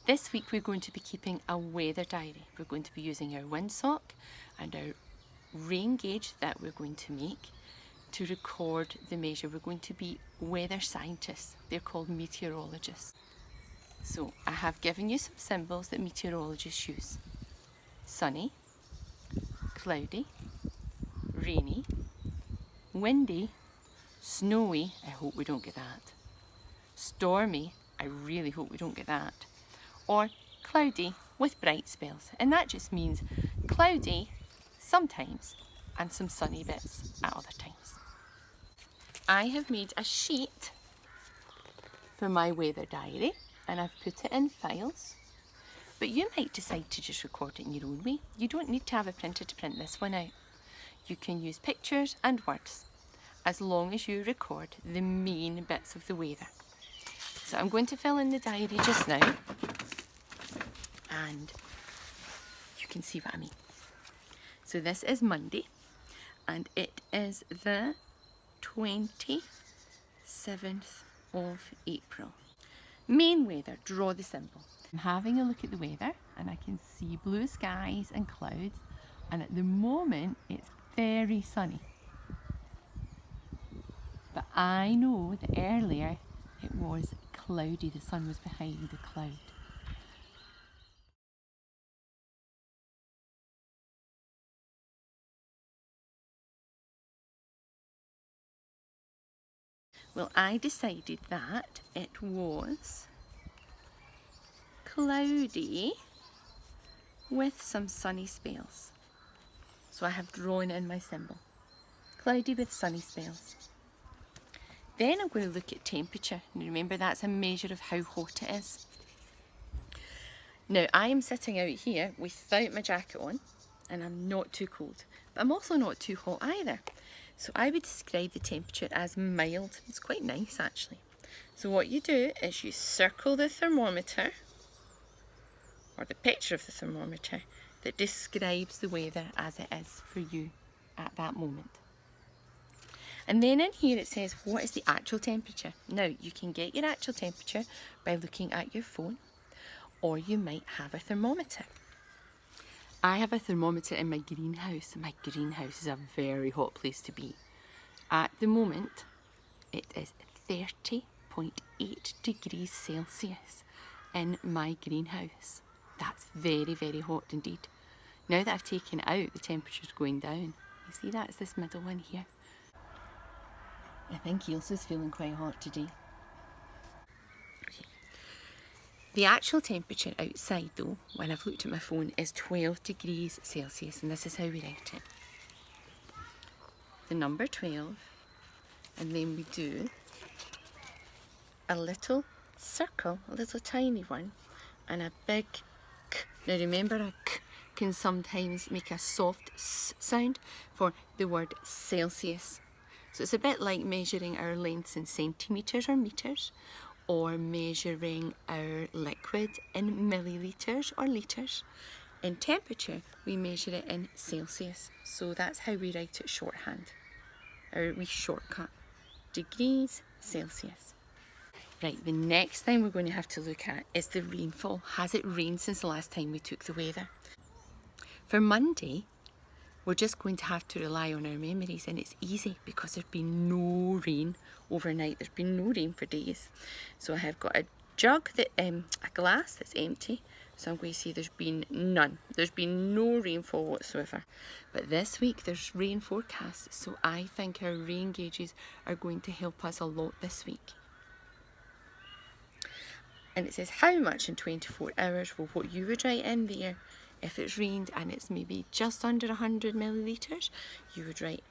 This week we're going to be keeping a weather diary. We're going to be using our windsock and our rain gauge that we're going to make to record the measure. We're going to be weather scientists. They're called meteorologists. So I have given you some symbols that meteorologists use. Sunny, cloudy, rainy, windy, snowy, I hope we don't get that, stormy, I really hope we don't get that, or cloudy with bright spells. And that just means cloudy sometimes and some sunny bits at other times. I have made a sheet for my weather diary and I've put it in files. But you might decide to just record it in your own way. You don't need to have a printer to print this one out. You can use pictures and words as long as you record the main bits of the weather. So I'm going to fill in the diary just now and you can see what I mean. So this is Monday and it is the 27th of April. Main weather, draw the symbol. I'm having a look at the weather and I can see blue skies and clouds, and at the moment it's very sunny. But I know that earlier it was cloudy, the sun was behind the cloud. Well, I decided that it was cloudy with some sunny spells. So I have drawn in my symbol. Cloudy with sunny spells. Then I'm going to look at temperature. And remember, that's a measure of how hot it is. Now, I am sitting out here without my jacket on and I'm not too cold. But I'm also not too hot either. So I would describe the temperature as mild. It's quite nice actually. So what you do is you circle the thermometer, or the picture of the thermometer, that describes the weather as it is for you at that moment. And then in here it says what is the actual temperature. Now you can get your actual temperature by looking at your phone, or you might have a thermometer. I have a thermometer in my greenhouse, and my greenhouse is a very hot place to be. At the moment it is 30.8 degrees Celsius in my greenhouse. That's very, very hot indeed. Now that I've taken it out, the temperature's going down. You see that? It's this middle one here. I think Ilse's feeling quite hot today. Okay. The actual temperature outside though, when I've looked at my phone, is 12 degrees Celsius, and this is how we write it. The number 12, and then we do a little circle, a little tiny one, and a big K. Now remember, a K can sometimes make a soft S sound for the word Celsius. So it's a bit like measuring our lengths in centimetres or metres, or measuring our liquid in millilitres or litres. In temperature, we measure it in Celsius. So that's how we write it shorthand, our wee shortcut. Degrees Celsius. Right, the next thing we're going to have to look at is the rainfall. Has it rained since the last time we took the weather? For Monday, we're just going to have to rely on our memories, and it's easy because there's been no rain overnight. There's been no rain for days. So I have got a jug, a glass that's empty. So I'm going to say there's been none. There's been no rainfall whatsoever. But this week there's rain forecasts. So I think our rain gauges are going to help us a lot this week. And it says how much in 24 hours. Well, what you would write in there, if it's rained and it's maybe just under 100 millilitres, you would write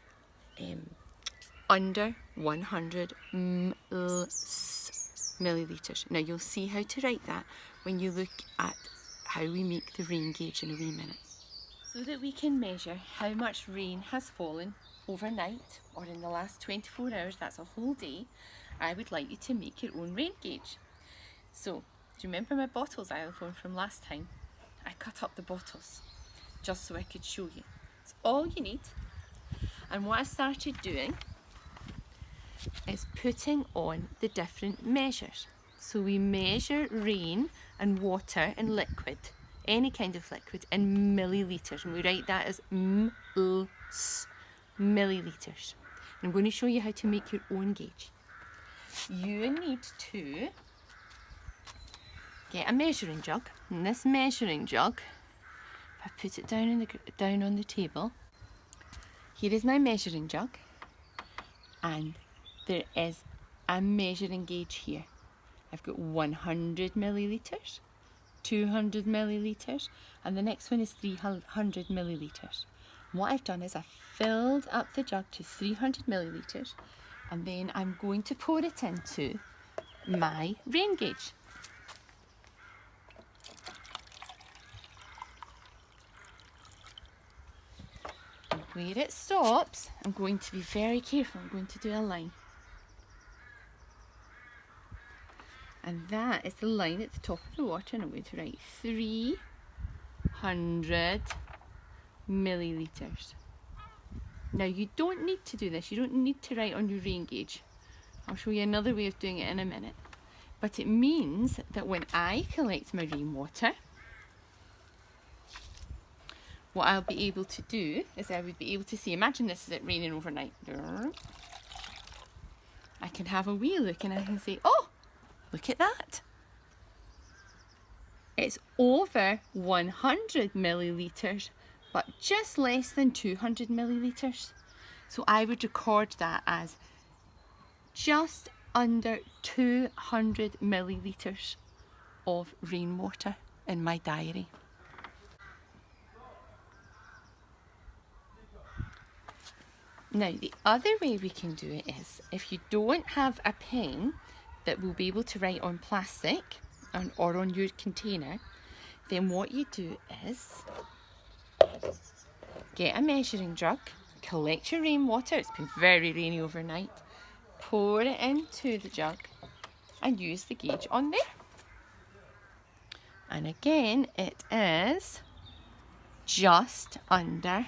under 100 millilitres. Now you'll see how to write that when you look at how we make the rain gauge in a wee minute. So that we can measure how much rain has fallen overnight or in the last 24 hours, that's a whole day, I would like you to make your own rain gauge. So, do you remember my bottles xylophone from last time? I cut up the bottles just so I could show you. It's all you need. And what I started doing is putting on the different measures. So we measure rain and water and liquid, any kind of liquid, in millilitres, and we write that as millilitres. I'm going to show you how to make your own gauge. You need to get a measuring jug, and this measuring jug, if I put it down on the table, here is my measuring jug, and there is a measuring gauge here. I've got 100 millilitres, 200 millilitres, and the next one is 300 millilitres. And what I've done is I've filled up the jug to 300 millilitres, and then I'm going to pour it into my rain gauge. And where it stops, I'm going to be very careful. I'm going to do a line. And that is the line at the top of the water, and I'm going to write 300 millilitres. Now you don't need to do this, you don't need to write on your rain gauge. I'll show you another way of doing it in a minute. But it means that when I collect my rainwater, what I'll be able to do is I would be able to see, imagine this is it raining overnight. I can have a wee look and I can say, oh, look at that. It's over 100 millilitres, but just less than 200 millilitres. So I would record that as just under 200 millilitres of rainwater in my diary. Now, the other way we can do it is, if you don't have a pen that will be able to write on plastic or on your container, then what you do is get a measuring jug, collect your rainwater, it's been very rainy overnight, pour it into the jug and use the gauge on there. And again, it is just under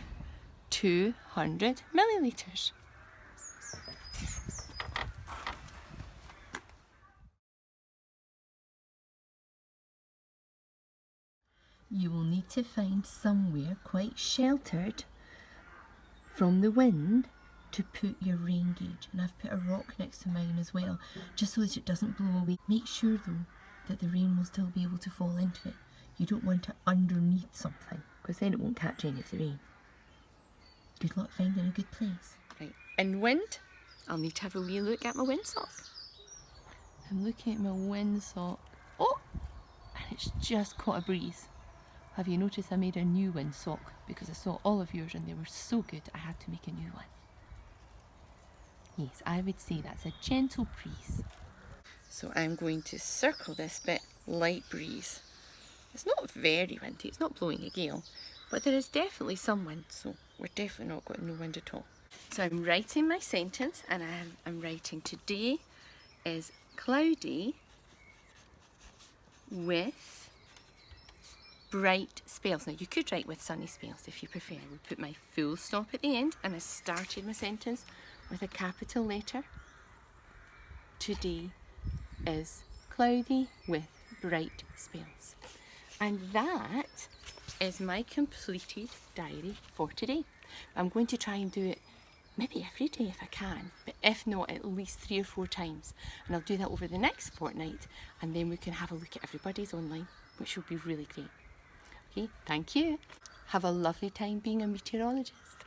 200 millilitres. You will need to find somewhere quite sheltered from the wind to put your rain gauge. And I've put a rock next to mine as well, just so that it doesn't blow away. Make sure though that the rain will still be able to fall into it. You don't want it underneath something, because then it won't catch any of the rain. Good luck finding a good place. Right, in wind, I'll need to have a wee look at my windsock. I'm looking at my windsock. Oh, and it's just caught a breeze. Have you noticed I made a new windsock because I saw all of yours and they were so good I had to make a new one. Yes, I would say that's a gentle breeze. So I'm going to circle this bit light breeze. It's not very windy, it's not blowing a gale, but there is definitely some wind, so we're definitely not got no wind at all. So I'm writing my sentence, and I'm writing today is cloudy with bright spells. Now you could write with sunny spells if you prefer. I would put my full stop at the end, and I started my sentence with a capital letter. Today is cloudy with bright spells. And that is my completed diary for today. I'm going to try and do it maybe every day if I can, but if not, at least 3 or 4 times. And I'll do that over the next fortnight, and then we can have a look at everybody's online, which will be really great. Okay, thank you. Have a lovely time being a meteorologist.